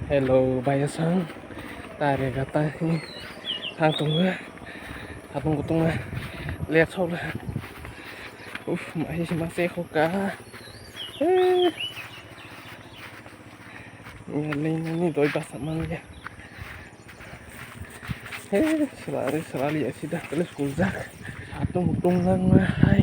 Hello bayasang tare gata ni thang tung lihat sau là mãi mà xe khô cá nhà lên tôi pas sama ya selalu ya sudah terus kuzak tung lang hai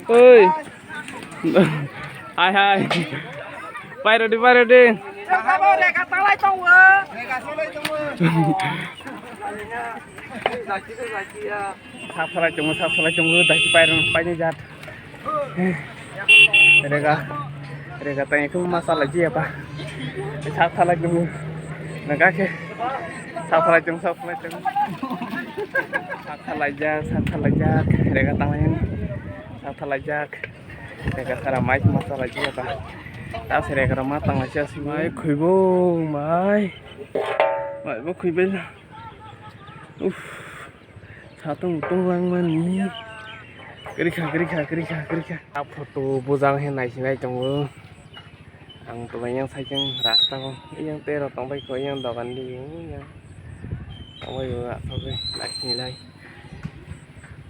ơi hai hai bay rồi đi sắp lại chung đây bay nih jat mereka tanya itu masalah apa sắp lại chung mereka ke sắp lại chung sắp jat mereka tanya sắp lại jat mereka seramai masalah apa tahu mereka matang aja sih mai kuibung mai bố kuibel tung lang mani kerika foto bujang hen này trong ang tụi mình thấy chân rasta không yang tê rồi tông bay coi yang đàoกันđi tông bay rồi thôi lại như này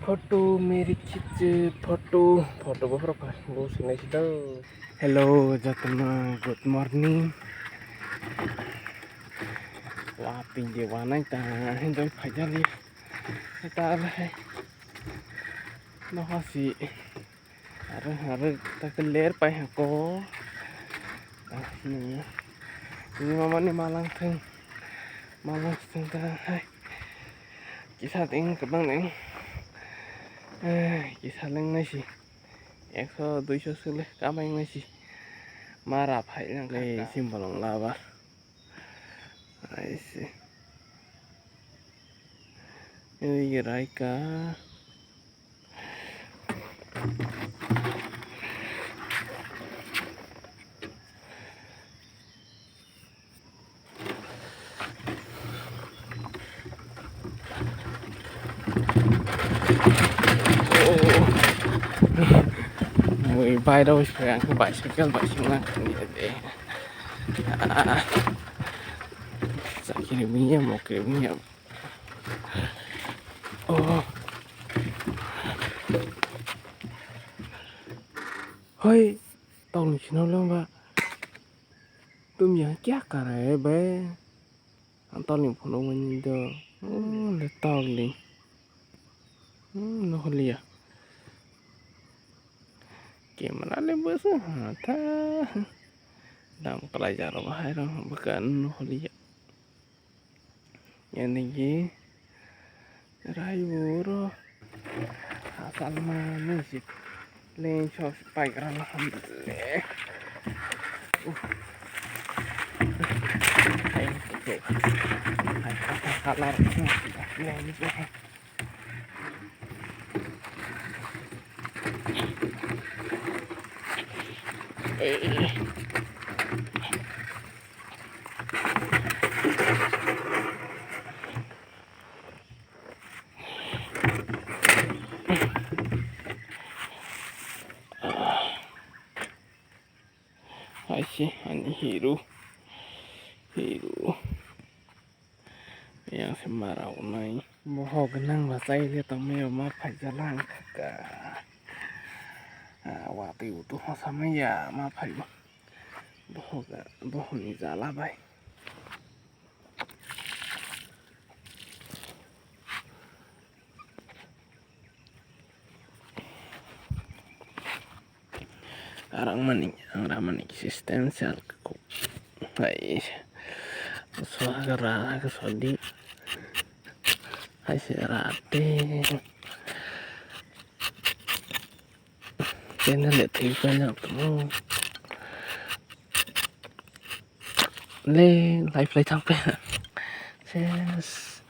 foto मेरी खींच foto beberapa bos ini sudah hello gentlemen good morning wah pinggir warna kita hendak aja nih kita apa nó gì harus ta kelir pai hako ini mama nih malang ta kisah ting kebang nih kisah leng này sih ekso 200 sule kameng này sih marah phải là cái simbol lava ai sih ini Raika mười bay đâu phải ăn cái bài sinh năng để giải cái này một cái miệng hơi tao chỉ nói lắm ba tôi nhớ chắc cả này bé anh tao liền phụ ông anh được để tao liền nó hơi liệt gimana nih bos ta dalam pelajaran bahaya bukan lihat yang ini rayu bro asal mana sih lên cho bay ra alhamdulillah hay oke hay kalah ini Asyik ini hiru yang semarau naik mau kenang bahasa ini tamai ma pajalan ke waktu itu sama ya ma pai boh ni jala bai orang mana eksistensial kok hai suara kesodi hai serate channel lihat TV banyak tuh le live sampai ses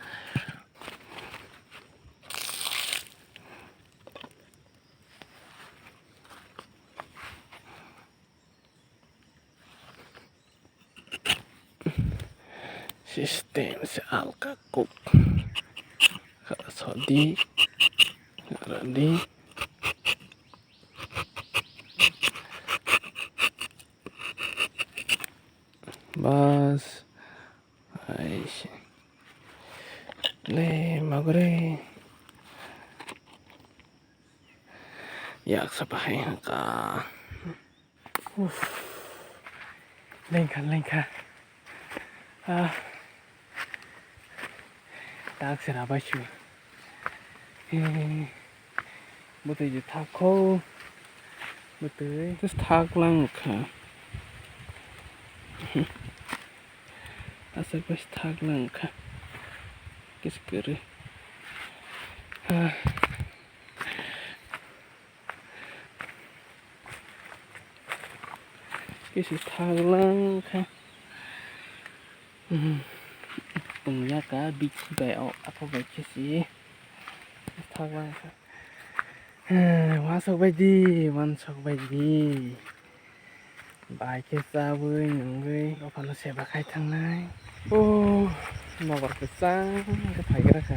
Sistem soal kakuk kalau sodi ready bas aish le magre yak sabahay ka lên à tak sera bachu bute je thako bute just thak lang ka asal pas thak lang ka kis करे kis thak lang ka từng nhà cá bị bèo apa baca sih thak lang ka masuk baji bài cái sao với những người có phần nó sẽ bạc hai thằng này ô mà bạc cái sáng cái phải cái cả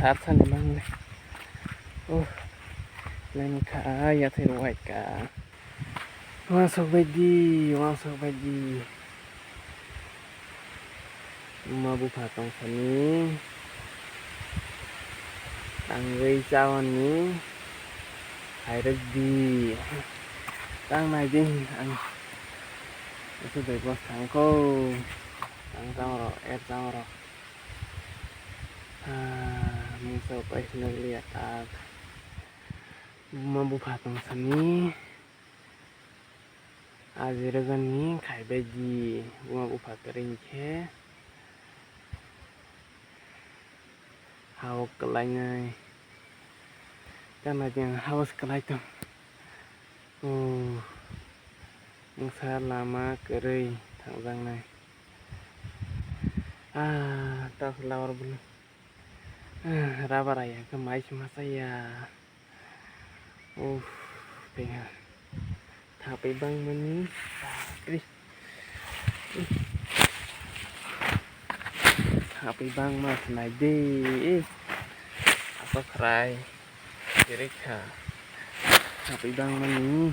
sát sang đi mang này ô lên cả ya thấy rồi cả masuk baji mà bu patong sini tanggai cawan ni hai regi tang này đi anh itu dari bos tangko tang tang ro tang ro musuh pas ngeliat mampu patong sini aziragan ni kai baji mampu patering ke hawak kelainya karena yang hawas kelai tuh Masa lama kering thằng răng này tao lawar belum raba raya ke mais masa ya pengen tapi bang meni tapi bang mas này đi apa kerai kiri ka tapi bang meni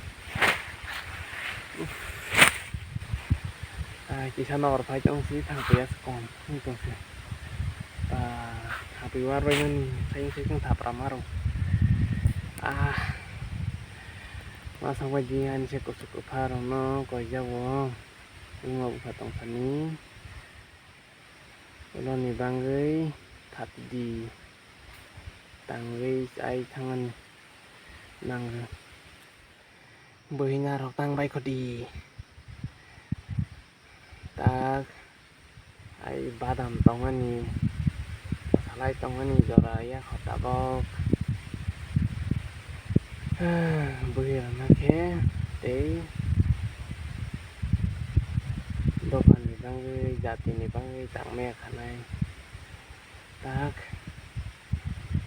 chỉ sao nó phải trong xí thằng bé còn như tôi sẽ tapi war dengan saya kan tak pernah marah masa wajian saya kusuku parong no kau jawab ini mau potong sani kalau nih banggai tapi di tanggai ai tangan nang berinya rok tang baik di tak ai badam tongan ni salai tongan ni jora ya kota bok beri anak ke teh dopan ni banggai jati ni banggai tang me kanai tak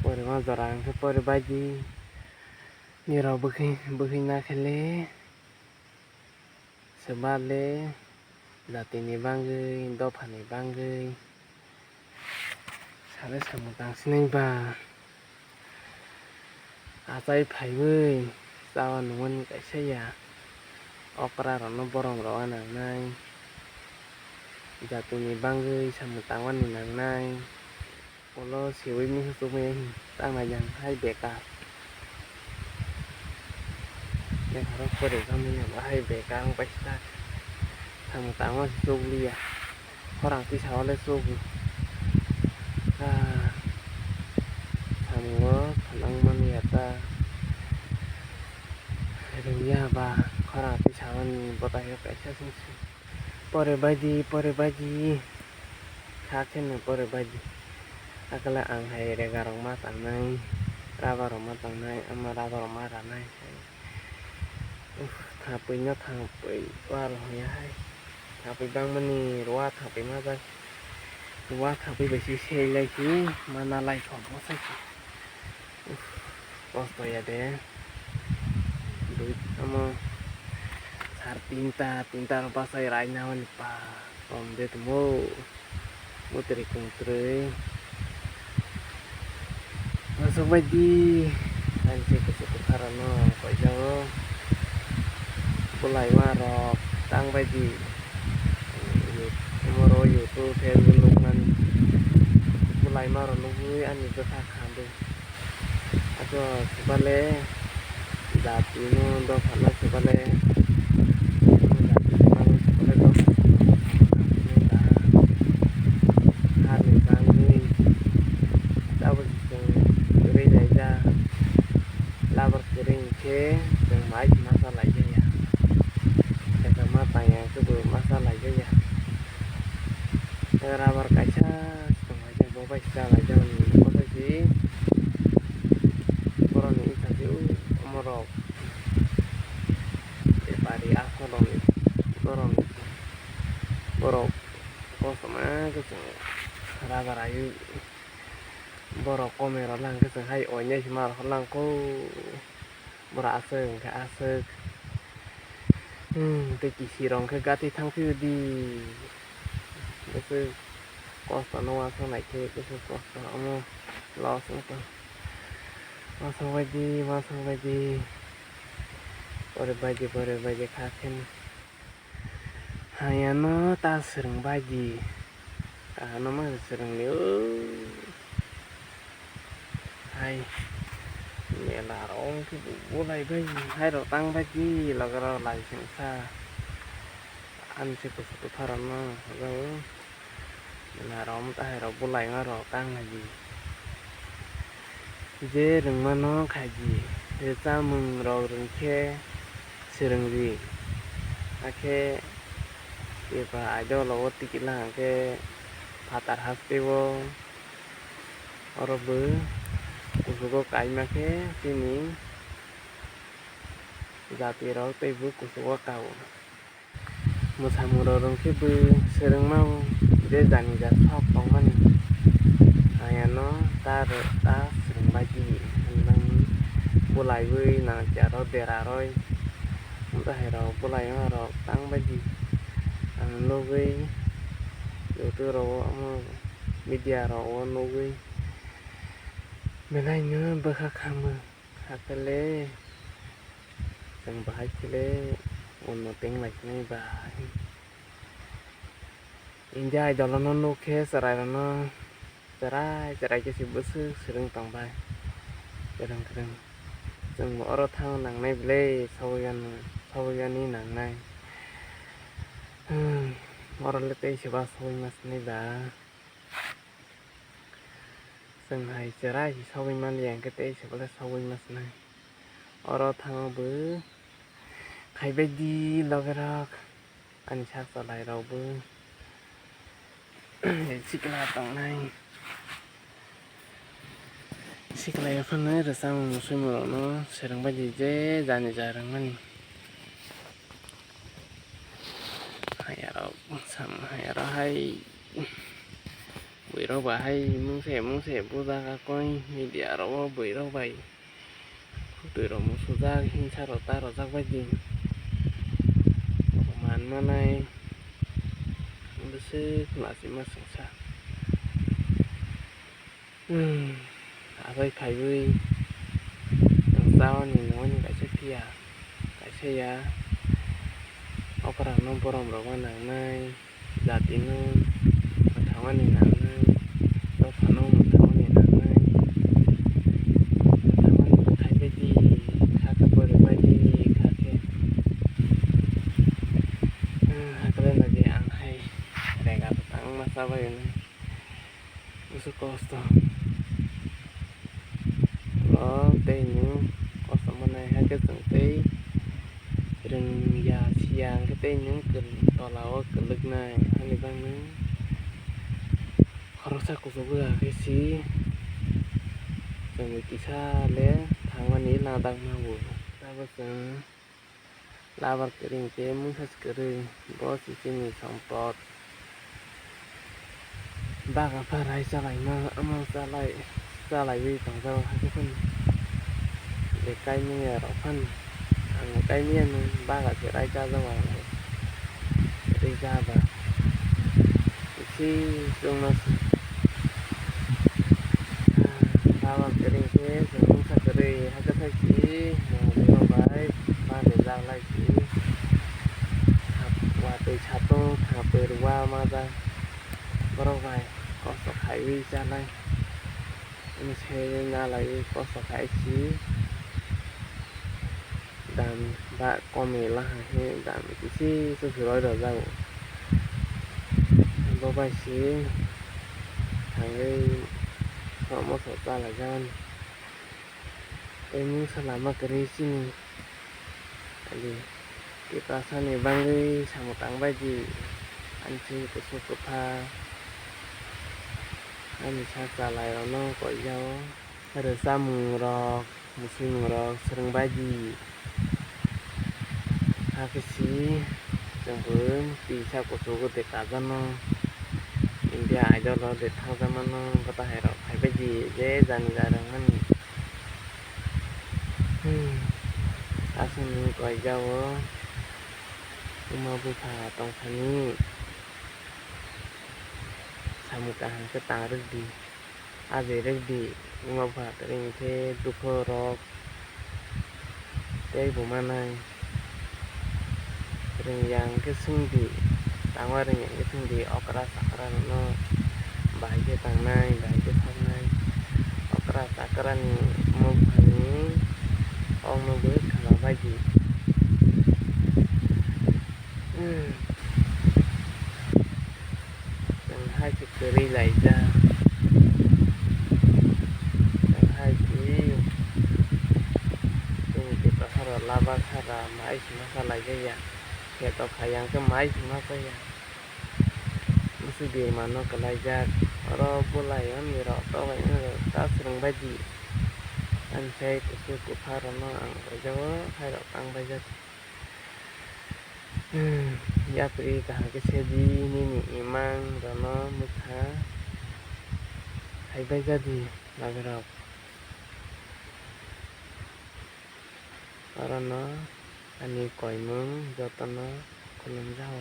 pore ma jora ke pore baji ni ro beri nak le sebale jati ni banggai dopan ni banggai sare samutang sini ba asai phai với sao nuôn cái xe ya okra rồi nó borong rồi nang nai jati ni banggai samutang wan ni nang nai polo siwi mi su men tang na yang hai bekar yang harus pada kami yang hai bekar pesta samutang wan sugli ya orang pisau le sugu samua kanang maniata dunia ba orang pisau ni bota ya pesa sih pore baji kaken pore baji akala ang hai re garong ma tang nai raba ro ma tang nai ama raba ro ma ra nai thapi nya thapi wa ro ya hai thapi bang mani ro thapi ma ba ro thapi be si sei lai ki mana lai chon mo sai ki posto ya de duit ama sar tinta ro pasai rai na wan pa om de tumo một trik cùng trik masuk baji anjir kesutu karena kok jauh mulai marok tang baji moro YouTube Facebook man mulai marok nunggu an itu tak kambe atau sebalik dati nu do phala sebalik labar kering ke yang baik masalah aja ya kita matanya itu belum masalah aja ya labar kaca setengah aja bawa segala aja apa sih orang ini tadi umroh pari aku dong orang borok kok sama keseng labar ayu borok kamera lang keseng hai ohnya cuma lang ko berasa nggak asik teki sirong ke gati thang phiu di cái costa nó sang này kia cái costa nó lo xuống to masang baji bore baji kaken hanya no ta sering baji nó mah sering liu hai mẹ là ông cái bố này bây hai đầu tăng baji là cái lại sinh xa ăn sẽ có sự thay đổi nó rồi là ông ta hai đầu bố này nó rồi tăng là gì dễ đừng mà nó khai gì để ta mừng rồi đừng khe sering gì khe thì bà ai đó là ό,τι là cái patar hastiwo orang ber kusuko kai make sini jati rau tei bu kusuko kau musamuro ke bu sering mau dia jani jas hok tong man hanya no ta sering baji nang bulai vui na jaro deraroi ta hero bulai ma tang baji ang logi youtube ro media ro logi bên nữa bơ khắc khăm khắc lê chẳng bài lê ôn một tiếng lệch này bài in dài đó là nó ok serai nó serai cho si bớt sering tòng bài kadang chẳng một ở thang nằng này lê sau gan ní nằng này ở lê tây chỉ ba sau mas này đã sừng hay serai chỉ sau bên man liền cái tây chỉ có là sau bên mas này ở thang bữa khai bây đi lo cái đó anh chắc sau lại đâu bữa xích la tầng này xích la phần này rồi sao một số màu nó sẽ đang bây giờ dễ dàn dài đang mình hay ở đó hay buổi đó bà hay muốn xem bố ra các coi media đó buổi đó vậy từ đó một số ra hình sao đó ta đó ra cái gì màn mà này nó sẽ là gì mà sẵn sàng với phải vui làm sao nhìn nó như cái xe ya orang nó borong borong nang này giả tin nó thằng anh nang này nó thằng nó thằng anh nang này thằng anh thấy cái gì khác cái bờ cái gì khác cái lên là gì ăn hay để gặp thằng mà sao vậy này musuh costo nó tây những có some này hai cái tầng tây rừng già xiang cái tây những cần to lão cần lực này hai bang nữa harusnya aku coba cái gì rồi kisah lẽ thằng anh ấy là đang mau sao bây labar kering ke muốn hết kering bos di sini sampot bác apa rai salai mà amal salai vi tong sao hai cái để cây như là đậu phân một cây miên ba cả sẽ rai cha ra ngoài đi ra và si chung nó ba bằng cái đình thế chúng ta cái đây hay cái thay chỉ một bài ba để ra lại chỉ và từ chát tô thả về qua mà ra bao vài có sọc hải vi ra này ini saya ngalai có sọc hải chỉ dan ba kome lah he dan isi sesuai dah jauh bao vài xí thằng ấy họ mau sọt ra là gan em selama ke sini jadi kita sana banggai sama tang baji anci kesukup ha anh sa lại nó có dấu ada samu rok muslim rok sering baji ha cái gì chẳng bướm vì sao của số của tệ cả dân nó India ai cho nó để thao ra mà nó có ta hay rồi phải baji dễ dàng ra rằng mình asal có dấu mau buka tong sani samukahan ke tarik di averek di mau buka tering ke duko rok teh bumanai tering yang ke sundi tangwa ring yang ke sundi okra sakra no bahaya tang nai bahaya thang nai okra sakra ni mau bani ong mau buat kalau baji yang hai chục keri lại ra yang hai chỉ chung cái đó là lava khara máy chúng nó lại cái gì cái tàu khai yang cái máy chúng nó cái gì mesti di mana ke lajar orang boleh kan mira tau vậy nữa ta sering baji anh saya cukup harana ang Jawa hay là tăng bây giờ ya pri cả cái xe đi ni ni mang rồi nó mức há hay bây giờ thì là cái đó nó anh đi còi mướn cho tao nó còn làm rau